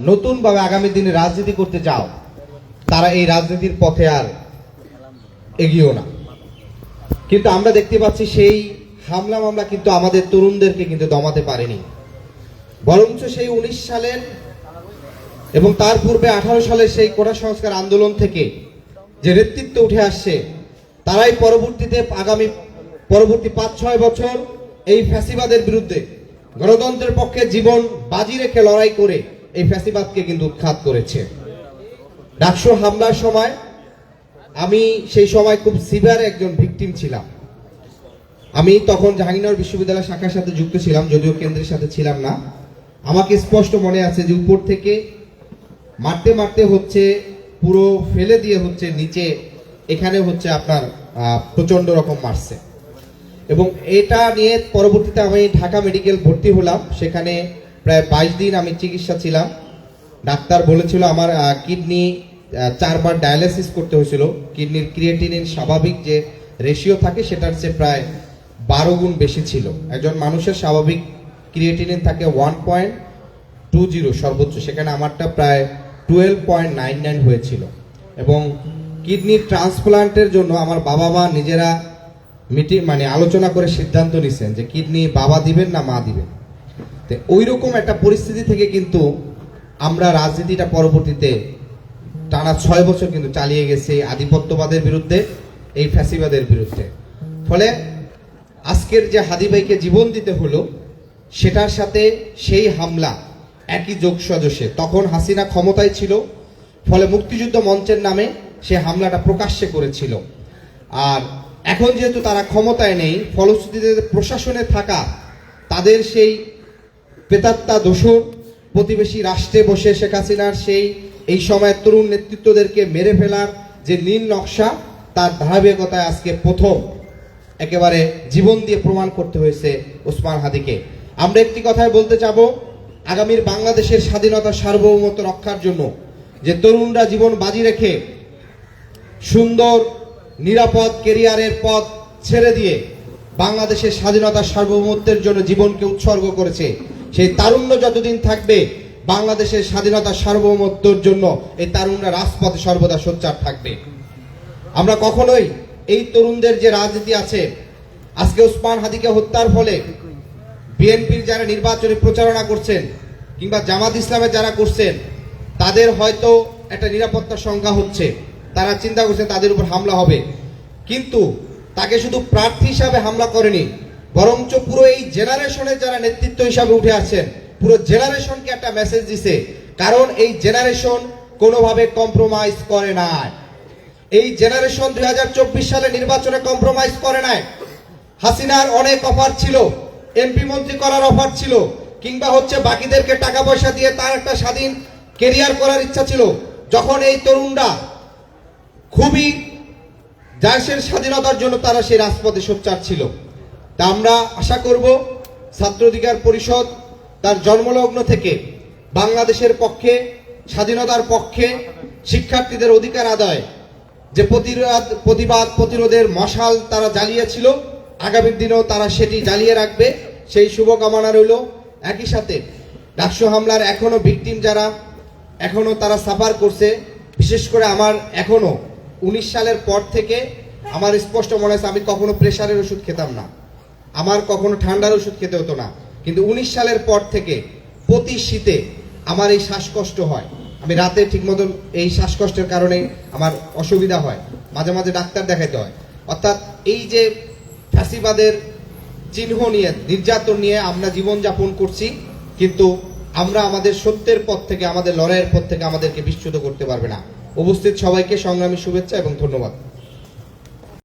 নতুনভাবে আগামী দিনে রাজনীতি করতে চাও, তারা এই রাজনীতির পথে আর এগিয়েও না। কিন্তু আমরা দেখতে পাচ্ছি সেই হামলা মামলা কিন্তু আমাদের তরুণদেরকে কিন্তু দমাতে পারেনি, বরঞ্চ সেই 19 সালের এবং তার পূর্বে 18 সালের সেই কোটা সংস্কার আন্দোলন থেকে যে নেতৃত্ব উঠে আসছে, তারাই পরবর্তীতে পরবর্তী 5-6 বছর এই ফ্যাসিবাদের বিরুদ্ধে গণতন্ত্রের পক্ষে জীবন বাজি রেখে লড়াই করে এই ফ্যাসিবাদকে কিন্তু উৎখাত করেছে। ডাকসু হামলার সময় আমি সেই সময় খুব সিভিয়ার একজন ভিকটিম ছিলাম। আমি তখন জাহাঙ্গীরনগর বিশ্ববিদ্যালয় শাখার সাথে যুক্ত ছিলাম, যদিও কেন্দ্রের সাথে ছিলাম না। আমাকে স্পষ্ট মনে আছে যে উপর থেকে মারতে মারতে হচ্ছে, পুরো ফেলে দিয়ে হচ্ছে নিচে, এখানে হচ্ছে আপনার প্রচন্ড রকম মারছে। এবং এটা নিয়ে পরবর্তীতে আমি ঢাকা মেডিকেল ভর্তি হলাম। সেখানে প্রায় 22 দিন আমি চিকিৎসা ছিলাম। ডাক্তার বলেছিল আমার কিডনি 4 বার ডায়ালিসিস করতে হয়েছিল। কিডনির ক্রিয়েটিনিন স্বাভাবিক যে রেশিও থাকে সেটার চেয়ে প্রায় 12 গুণ বেশি ছিল। একজন মানুষের স্বাভাবিক ক্রিয়েটিনিন থাকে 1.20 সর্বোচ্চ, সেখানে আমারটা প্রায় 12.99 হয়েছিল। এবং কিডনি ট্রান্সপ্লান্টের জন্য আমার বাবা মা নিজেরা আলোচনা করে সিদ্ধান্ত নিছেন যে কিডনি বাবা দিবেন না মা দিবেন। তো ওই রকম একটা পরিস্থিতি থেকে কিন্তু আমরা রাজনীতিটা পরবর্তীতে টানা 6 বছর কিন্তু চালিয়ে গেছে আধিপত্যবাদের বিরুদ্ধে, এই ফ্যাসিবাদের বিরুদ্ধে। ফলে আজকের যে হাদি ভাইকে জীবন দিতে হলো, সেটার সাথে সেই হামলা একই যোগসাজশে। তখন হাসিনা ক্ষমতায় ছিল, ফলে মুক্তিযুদ্ধ মঞ্চের নামে সে হামলাটা প্রকাশ্যে করেছিল। আর এখন যেহেতু তারা ক্ষমতায় নেই, ফলশ্রুতিতে প্রশাসনে থাকা তাদের সেই প্রেতাত্মা দোষর প্রতিবেশী রাষ্ট্রে বসে শেখ হাসিনার সেই এই সময়ের তরুণ নেতৃত্বদেরকে মেরে ফেলার যে নীল নকশা, তার ধারাবাহিকতায় আজকে প্রথম একেবারে জীবন দিয়ে প্রমাণ করতে হয়েছে ওসমান হাদিকে। আমরা একটি কথাই বলতে যাব, আগামীর বাংলাদেশের স্বাধীনতা সার্বভৌমত্ব রক্ষার জন্য যে তরুণরা জীবন বাজি রেখে সুন্দর নিরাপদ কেরিয়ারের পথ ছেড়ে দিয়ে বাংলাদেশের স্বাধীনতা সার্বভৌমত্বের জন্য জীবনকে উৎসর্গ করেছে, সেই তারুণ্য যতদিন থাকবে বাংলাদেশের স্বাধীনতা সার্বভৌমত্বের জন্য এই তারুণরা রাজপথে সর্বদা সোচ্চার থাকবে। আমরা কখনোই এই তরুণদের যে রাজনীতি আছে, আজকে ওসমান হাদিকে হত্যার ফলে বিএনপির যারা নির্বাচনী প্রচারণা করছেন কিংবা জামাত ইসলামের যারা করছেন, তাদের হয়তো একটা নিরাপত্তার সংখ্যা হচ্ছে, তারা চিন্তা করছে তাদের উপর হামলা হবে। কিন্তু তাকে শুধু প্রার্থী হিসাবে হামলা করেনি, বরঞ্চ পুরো এই জেনারেশনের যারা নেতৃত্ব হিসাবে উঠে আসছেন, পুরো জেনারেশনকে একটা মেসেজ দিছে। কারণ এই জেনারেশন কোনোভাবে কম্প্রোমাইজ করে না। এই জেনারেশন 2024 সালে নির্বাচনে কম্প্রোমাইজ করে নাই। হাসিনার অনেক অফার ছিল, এমপি মন্ত্রী করার অফার ছিল, কিংবা হচ্ছে বাকিদেরকে টাকা পয়সা দিয়ে তার একটা স্বাধীন কেরিয়ার করার ইচ্ছা ছিল। যখন এই তরুণরা খুবই দেশের স্বাধীনতার জন্য তারা সেই রাজপথে সোচ্চার ছিল। তা আমরা আশা করব ছাত্র অধিকার পরিষদ তার জন্মলগ্ন থেকে বাংলাদেশের পক্ষে, স্বাধীনতার পক্ষে, শিক্ষার্থীদের অধিকার আদায় যে প্রতিবাদ প্রতিরোধের মশাল তারা জ্বালিয়েছিল, আগামী দিনেও তারা সেটি জ্বালিয়ে রাখবে, সেই শুভকামনা রইল। একই সাথে ডাকসু হামলার এখনো ভিকটিম যারা এখনো তারা সাফার করছে, বিশেষ করে আমার এখনো 19 সালের পর থেকে আমার স্পষ্ট মনে আছে আমি কখনো প্রেশারের ওষুধ খেতাম না, আমার কখনো ঠান্ডার ওষুধ খেতে হতো না। কিন্তু 19 সালের পর থেকে প্রতি শীতে আমার এই শ্বাসকষ্ট হয়। আমি রাতে ঠিক মতন এই শ্বাসকষ্টের কারণে আমার অসুবিধা হয়, মাঝে মাঝে ডাক্তার দেখাইতে হয়। অর্থাৎ এই যে ফ্যাসিবাদের চিহ্ন নিয়ে, নির্যাতন নিয়ে আমরা জীবনযাপন করছি, কিন্তু আমরা আমাদের সত্যের পথ থেকে, আমাদের লড়াইয়ের পথ থেকে আমাদেরকে বিচ্যুত করতে পারবে না। উপস্থিত সবাইকে সংগ্রামী শুভেচ্ছা এবং ধন্যবাদ।